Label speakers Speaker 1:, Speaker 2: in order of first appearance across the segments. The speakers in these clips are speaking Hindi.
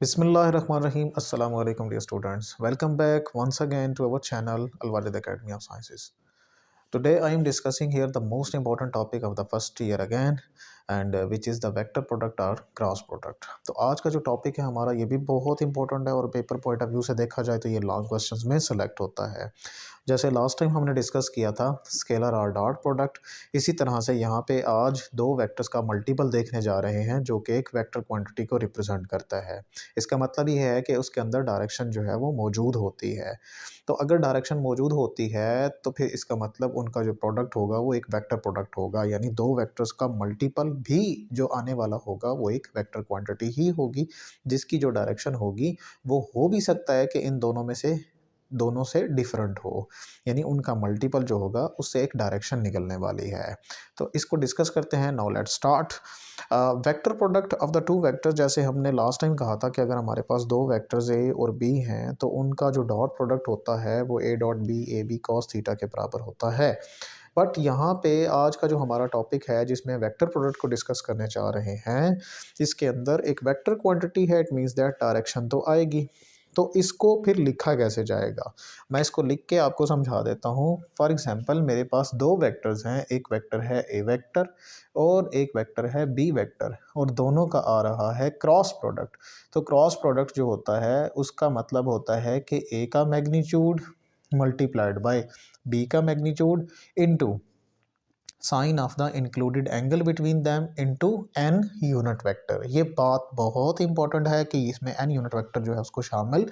Speaker 1: Bismillahirrahmanirrahim. Assalamu alaikum dear students. Welcome back once again to our channel Al-Walid Academy of Sciences. Today I am discussing here the most important topic of the first year again and which is the vector product or cross product. तो आज का जो टॉपिक है हमारा ये भी बहुत इंपॉर्टेंट है और पेपर पॉइंट ऑफ व्यू से देखा जाए तो ये लॉन्ग क्वेश्चंस में सेलेक्ट होता है। जैसे लास्ट टाइम हमने डिस्कस किया था स्केलर और डॉट प्रोडक्ट, इसी तरह से यहाँ पे आज दो वेक्टर्स का मल्टीपल देखने जा रहे हैं जो कि एक वेक्टर क्वांटिटी को रिप्रेजेंट करता है। इसका मतलब ये है कि उसके अंदर डायरेक्शन जो है वो मौजूद होती है। तो अगर डायरेक्शन मौजूद होती है तो फिर इसका मतलब उनका जो प्रोडक्ट होगा वो एक वेक्टर प्रोडक्ट होगा, यानी दो वेक्टर्स का मल्टीपल भी जो आने वाला होगा वो एक वेक्टर क्वांटिटी ही होगी, जिसकी जो डायरेक्शन होगी वो हो भी सकता है कि इन दोनों से डिफरेंट हो, यानी उनका मल्टीपल जो होगा उससे एक डायरेक्शन निकलने वाली है। तो इसको डिस्कस करते हैं। Now let's start. Vector product of the two vectors, जैसे हमने लास्ट टाइम कहा था कि अगर हमारे पास दो वेक्टर्स ए और बी हैं तो उनका जो डॉट प्रोडक्ट होता है वो A dot B A B cos theta के बराबर होता है। बट यहाँ पे आज का जो हमारा टॉपिक है जिसमें वेक्टर प्रोडक्ट को डिस्कस करने जा रहे हैं, इसके अंदर एक वेक्टर क्वांटिटी है, इट मीन्स दैट डायरेक्शन तो आएगी। तो इसको फिर लिखा कैसे जाएगा, मैं इसको लिख के आपको समझा देता हूँ। फॉर एग्जांपल मेरे पास दो वेक्टर्स हैं, एक वेक्टर है ए वेक्टर और एक वेक्टर है बी वेक्टर, और दोनों का आ रहा है क्रॉस प्रोडक्ट। तो क्रॉस प्रोडक्ट जो होता है उसका मतलब होता है कि ए का मैग्नीट्यूड मल्टीप्लाइड बाय बी का magnitude into sine of the included angle between them into N unit vector. ये बात बहुत इंपॉर्टेंट है कि इसमें एन यूनिट वेक्टर जो है उसको शामिल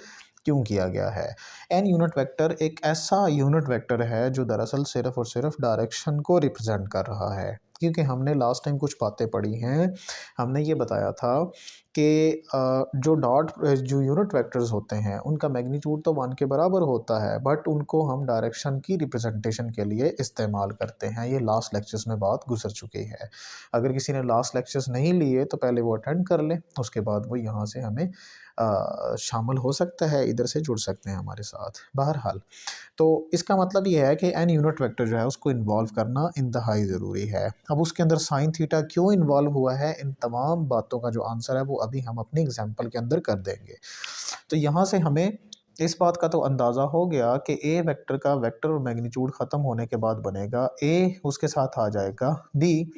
Speaker 1: क्यों किया गया है। एन यूनिट वेक्टर एक ऐसा यूनिट वेक्टर है जो दरअसल सिर्फ और सिर्फ डायरेक्शन को रिप्रेजेंट कर रहा है, क्योंकि हमने लास्ट टाइम कुछ बातें पढ़ी हैं। हमने ये बताया था कि जो यूनिट वेक्टर्स होते हैं उनका मैग्नीट्यूड तो 1 के बराबर होता है, बट उनको हम डायरेक्शन की रिप्रेजेंटेशन के लिए इस्तेमाल करते हैं। ये लास्ट लेक्चर्स में बात गुजर चुकी है। अगर किसी ने लास्ट लेक्चर्स नहीं लिए तो पहले वो अटेंड कर ले, उसके बाद वो यहाँ से हमें शामिल हो सकता है, इधर से जुड़ सकते हैं हमारे साथ। बहरहाल तो इसका मतलब ये है कि एन यूनिट वेक्टर जो है उसको इन्वॉल्व करना इंतहाई ज़रूरी है। अब उसके अंदर साइन थीटा क्यों इन्वॉल्व हुआ है, इन तमाम बातों का जो आंसर है वो अभी हम अपने एग्जाम्पल के अंदर कर देंगे। तो यहाँ से हमें इस बात का तो अंदाज़ा हो गया कि ए वेक्टर का वेक्टर और मैग्नीट्यूड ख़त्म होने के बाद बनेगा ए, उसके साथ आ जाएगा B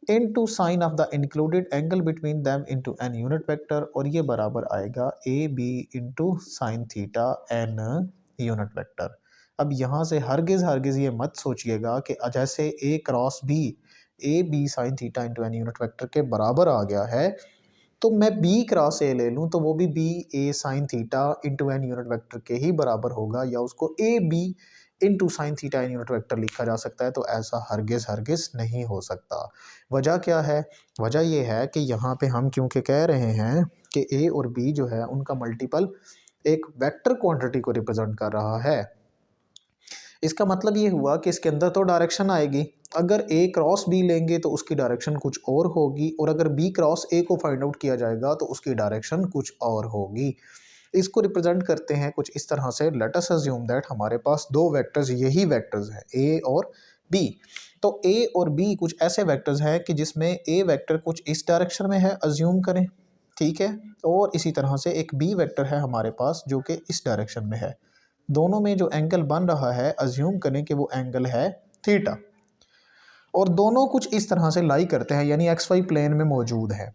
Speaker 1: into sine of the included angle between them into N unit vector, और ये बराबर आएगा A B into sine theta n unit vector. अब यहाँ से हरगिज़ ये मत सोचिएगा कि जैसे A cross B A B sine theta into n unit vector के बराबर आ गया है तो मैं बी क्रॉस ए ले लूँ तो वो भी B A sine theta into n unit vector के ही बराबर होगा, या उसको A B into sine theta n unit vector लिखा जा सकता है। तो ऐसा हरगिज़ नहीं हो सकता। वजह क्या है? वजह ये है कि यहाँ पे हम क्योंकि कह रहे हैं कि ए और बी जो है उनका मल्टीपल एक वेक्टर क्वांटिटी को रिप्रेजेंट कर रहा है। इसका मतलब ये हुआ कि इसके अंदर तो डायरेक्शन आएगी। अगर ए क्रॉस बी लेंगे तो उसकी डायरेक्शन कुछ और होगी, और अगर बी क्रॉस ए को फाइंड आउट किया जाएगा तो उसकी डायरेक्शन कुछ और होगी। इसको रिप्रेजेंट करते हैं कुछ इस तरह से। लेट अस अज्यूम दैट हमारे पास दो वेक्टर्स, यही वेक्टर्स हैं ए और बी। तो ए और बी कुछ ऐसे वेक्टर्स हैं कि जिसमें ए वेक्टर कुछ इस डायरेक्शन में है, अज्यूम करें, ठीक है, और इसी तरह से एक बी वेक्टर है हमारे पास जो कि इस डायरेक्शन में है। दोनों में जो एंगल बन रहा है अज्यूम करें कि वो एंगल है थीटा, और दोनों कुछ इस तरह से लाई करते हैं, यानी एक्स वाई प्लेन में मौजूद है।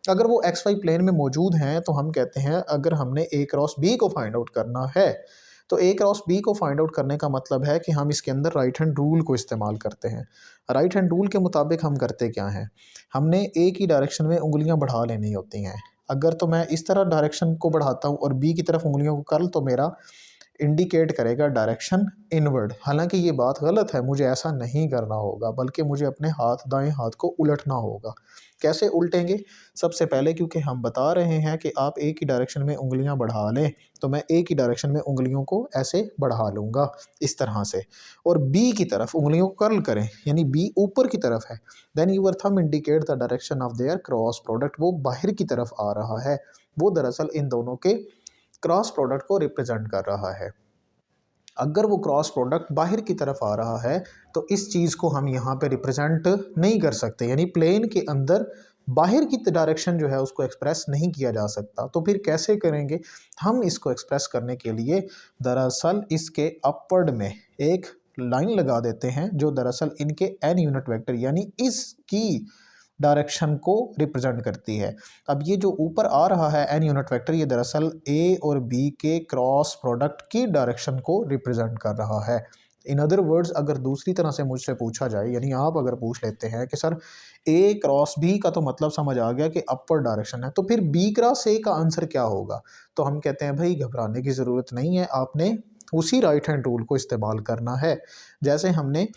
Speaker 1: अगर वो एक्स वाई प्लेन में मौजूद हैं तो हम कहते हैं अगर हमने ए क्रॉस बी को फाइंड आउट करना है तो ए क्रॉस बी को फाइंड आउट करने का मतलब है कि हम इसके अंदर राइट हैंड रूल को इस्तेमाल करते हैं। राइट हैंड रूल के मुताबिक हम करते क्या हैं, हमने ए की डायरेक्शन में उंगलियां बढ़ा लेनी होती हैं। अगर तो मैं इस तरह डायरेक्शन को बढ़ाता हूँ और बी की तरफ उंगलियों को कर, तो मेरा इंडिकेट करेगा डायरेक्शन इनवर्ड। हालांकि ये बात गलत है, मुझे ऐसा नहीं करना होगा, बल्कि मुझे अपने दाएं हाथ को उलटना होगा। कैसे उल्टेंगे? सबसे पहले क्योंकि हम बता रहे हैं कि आप ए की डायरेक्शन में उंगलियां बढ़ा लें, तो मैं ए की डायरेक्शन में उंगलियों को ऐसे बढ़ा लूँगा इस तरह से, और बी की तरफ उंगलियों को कर्ल करें, यानी बी ऊपर की तरफ है। Then your thumb indicate the direction of their cross product, वो बाहर की तरफ आ रहा है, वो दरअसल इन दोनों के क्रॉस प्रोडक्ट को रिप्रेजेंट कर रहा है। अगर वो क्रॉस प्रोडक्ट बाहर की तरफ आ रहा है तो इस चीज़ को हम यहाँ पे रिप्रेजेंट नहीं कर सकते, यानी प्लेन के अंदर बाहर की डायरेक्शन जो है उसको एक्सप्रेस नहीं किया जा सकता। तो फिर कैसे करेंगे? हम इसको एक्सप्रेस करने के लिए दरअसल इसके अपवर्ड में एक लाइन लगा देते हैं जो दरअसल इनके एन यूनिट वेक्टर यानी इसकी डायरेक्शन को रिप्रेजेंट करती है। अब ये जो ऊपर आ रहा है एन यूनिट वेक्टर, ये दरअसल ए और बी के क्रॉस प्रोडक्ट की डायरेक्शन को रिप्रेजेंट कर रहा है। इन अदर वर्ड्स, अगर दूसरी तरह से मुझसे पूछा जाए, यानी आप अगर पूछ लेते हैं कि सर ए क्रॉस बी का तो मतलब समझ आ गया कि अपवर्ड डायरेक्शन है, तो फिर बी क्रॉस ए का आंसर क्या होगा? तो हम कहते हैं भाई घबराने की ज़रूरत नहीं है, आपने उसी राइट हैंड रूल को इस्तेमाल करना है। जैसे हमने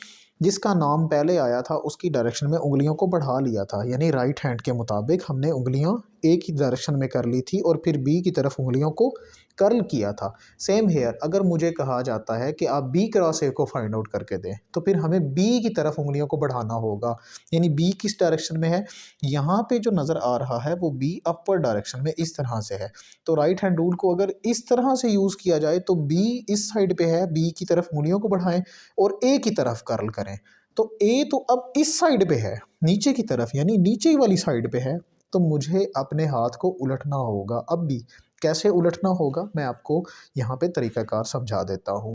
Speaker 1: जिसका नाम पहले आया था उसकी डायरेक्शन में उंगलियों को बढ़ा लिया था, यानी राइट हैंड के मुताबिक हमने उंगलियां ए की डायरेक्शन में कर ली थी और फिर बी की तरफ उंगलियों को कर्ल किया था। सेम हेयर, अगर मुझे कहा जाता है कि आप बी क्रॉस ए को फाइंड आउट करके दें, तो फिर हमें बी की तरफ उंगलियों को बढ़ाना होगा। यानी बी किस डायरेक्शन में है? यहाँ पे जो नज़र आ रहा है वो बी अपर डायरेक्शन में इस तरह से है। तो राइट हैंड रूल को अगर इस तरह से यूज़ किया जाए तो बी इस साइड पे है, बी की तरफ उंगलियों को बढ़ाएं और ए की तरफ कर्ल करें। तो ए तो अब इस साइड पे है, नीचे की तरफ, यानी नीचे वाली साइड पे है, तो मुझे अपने हाथ को उलटना होगा। अब भी कैसे उलटना होगा मैं आपको यहाँ पे तरीकाकार समझा देता हूँ।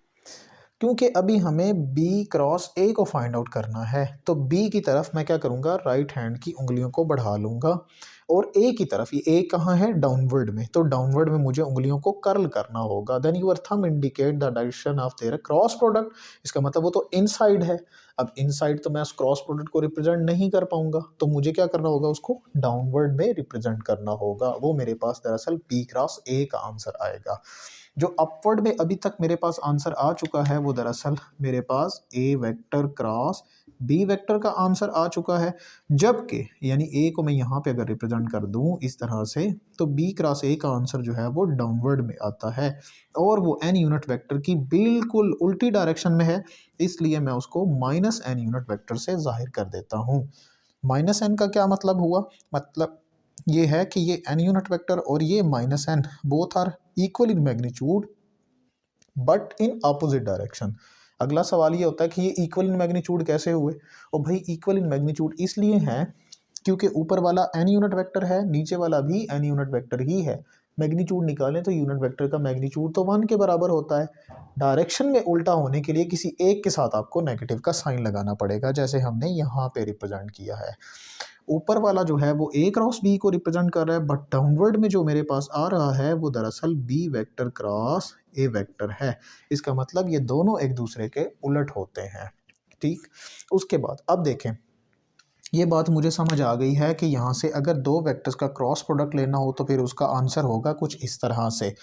Speaker 1: क्योंकि अभी हमें बी क्रॉस ए को फाइंड आउट करना है, तो बी की तरफ मैं क्या करूँगा, राइट हैंड की उंगलियों को बढ़ा लूँगा और ए की तरफ, ये ए कहाँ है? डाउनवर्ड में, तो डाउनवर्ड में मुझे उंगलियों को कर्ल करना होगा। Then your thumb indicate the direction of their cross product. इसका मतलब वो तो इनसाइड है। अब इनसाइड तो मैं उस क्रॉस प्रोडक्ट को रिप्रेजेंट नहीं कर पाऊंगा, तो मुझे क्या करना होगा? उसको डाउनवर्ड में रिप्रेजेंट करना होगा। वो मेरे पास दरअसल बी क्रॉस ए का आंसर आएगा। जो अपवर्ड में अभी तक मेरे पास आंसर आ चुका है वो दरअसल मेरे पास ए वेक्टर क्रॉस बी वेक्टर का आंसर आ चुका है। जबकि यानी ए को मैं यहाँ पे अगर रिप्रेजेंट कर दूँ इस तरह से, तो बी क्रॉस ए का आंसर जो है वो डाउनवर्ड में आता है और वो एन यूनिट वेक्टर की बिल्कुल उल्टी डायरेक्शन में है, इसलिए मैं उसको माइनस एन यूनिट वेक्टर से जाहिर कर देता हूँ। माइनस एन का क्या मतलब हुआ? मतलब ये है कि ये एन यूनिट वेक्टर और ये minus N both are equal in magnitude but in opposite direction. अगला सवाल ये होता है कि ये इक्वल इन मैग्नीट्यूड कैसे हुए? और भाई इक्वल इन मैग्नीट्यूड इसलिए हैं क्योंकि ऊपर वाला एन यूनिट वेक्टर है, नीचे वाला भी एन यूनिट वेक्टर ही है। मैग्नीट्यूड निकालें तो यूनिट वेक्टर का मैग्नीट्यूड तो 1 के बराबर होता है। डायरेक्शन में उल्टा होने के लिए किसी एक के साथ आपको नेगेटिव का साइन लगाना पड़ेगा, जैसे हमने यहाँ पे रिप्रेजेंट किया है। ऊपर वाला जो है वो ए क्रॉस बी को रिप्रेजेंट कर रहा है, बट डाउनवर्ड में जो मेरे पास आ रहा है वो दरअसल B vector cross A vector है। इसका मतलब ये दोनों एक दूसरे के उलट होते हैं। ठीक, उसके बाद अब देखें, ये बात मुझे समझ आ गई है कि यहाँ से अगर दो वेक्टर्स का क्रॉस प्रोडक्ट लेना हो तो फिर उसका आंसर होगा कुछ इस तरह से।